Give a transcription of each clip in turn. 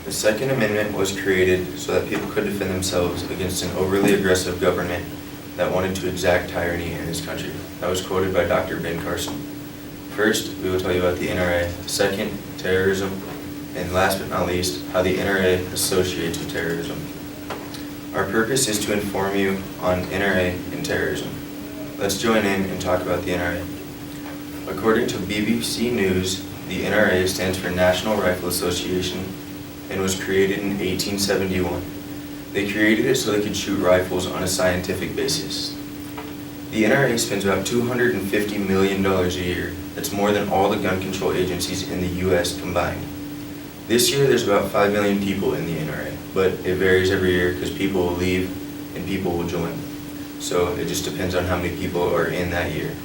The Second Amendment was created so that people could defend themselves against an overly aggressive government that wanted to exact tyranny in this country. That was quoted by Dr. Ben Carson. First, we will tell you about the NRA. Second, terrorism. And last but not least, how the NRA associates with terrorism. Our purpose is to inform you on NRA and terrorism. Let's join in and talk about the NRA. According to BBC News, the NRA stands for National Rifle Association and was created in 1871. They created it so they could shoot rifles on a scientific basis. The NRA spends about $250 million a year. That's more than all the gun control agencies in the U.S. combined. This year there's about 5 million people in the NRA, but it varies every year because people will leave and people will join. So it just depends on how many people are in that year.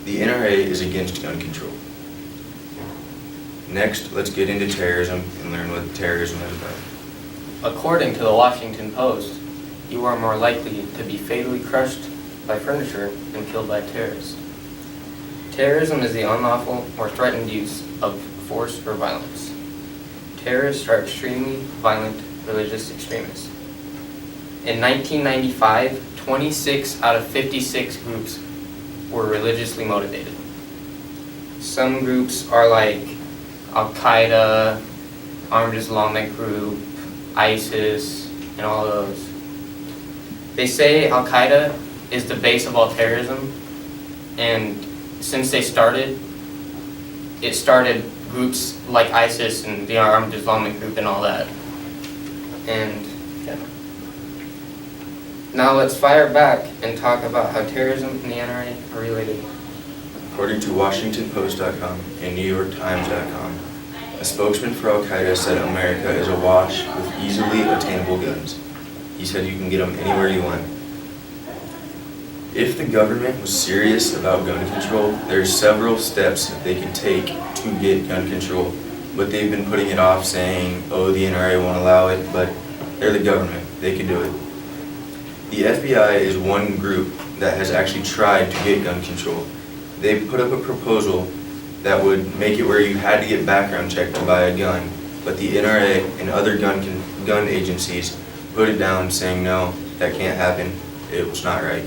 The NRA is against gun control. Next, let's get into terrorism and learn what terrorism is about. According to the Washington Post, you are more likely to be fatally crushed by furniture than killed by terrorists. Terrorism is the unlawful or threatened use of force or violence. Terrorists are extremely violent religious extremists. In 1995, 26 out of 56 groups were religiously motivated. Some groups are like Al-Qaeda, Armed Islamic Group, ISIS, and all those. They say Al-Qaeda is the base of all terrorism, and since they started, it started groups like ISIS and the Armed Islamic Group and all that. And yeah. Now let's fire back and talk about how terrorism and the NRA are related. According to WashingtonPost.com and NewYorkTimes.com, a spokesman for Al-Qaeda said America is awash with easily attainable guns. He said you can get them anywhere you want. If the government was serious about gun control, there are several steps that they could take to get gun control, but they've been putting it off saying, oh, the NRA won't allow it, but they're the government, they can do it. The FBI is one group that has actually tried to get gun control. They put up a proposal that would make it where you had to get background checked to buy a gun, but the NRA and other gun agencies put it down saying, no, that can't happen, it was not right.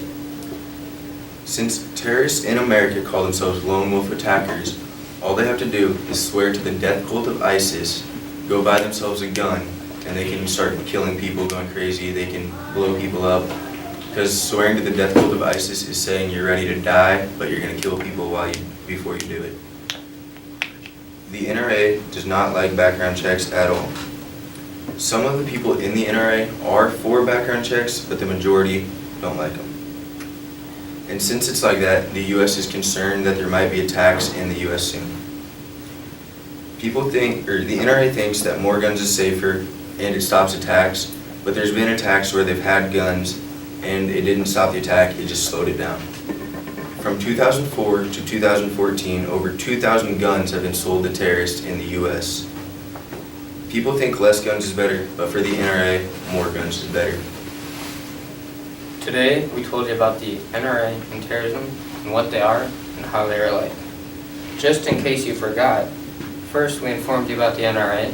Since terrorists in America call themselves lone wolf attackers, all they have to do is swear to the death cult of ISIS, go buy themselves a gun, and they can start killing people, going crazy, they can blow people up. Because swearing to the death cult of ISIS is saying you're ready to die, but you're going to kill people before you do it. The NRA does not like background checks at all. Some of the people in the NRA are for background checks, but the majority don't like them. And since it's like that, the U.S. is concerned that there might be attacks in the U.S. soon. The NRA thinks that more guns is safer and it stops attacks, but there's been attacks where they've had guns and it didn't stop the attack, it just slowed it down. From 2004 to 2014, over 2,000 guns have been sold to terrorists in the U.S. People think less guns is better, but for the NRA, more guns is better. Today, we told you about the NRA and terrorism and what they are and how they are alike. Just in case you forgot, first we informed you about the NRA,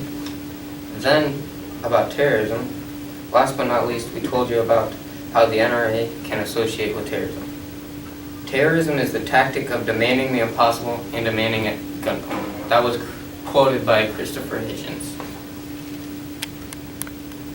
then about terrorism. Last but not least, we told you about how the NRA can associate with terrorism. Terrorism is the tactic of demanding the impossible and demanding it gunpoint. That was quoted by Christopher Hitchens.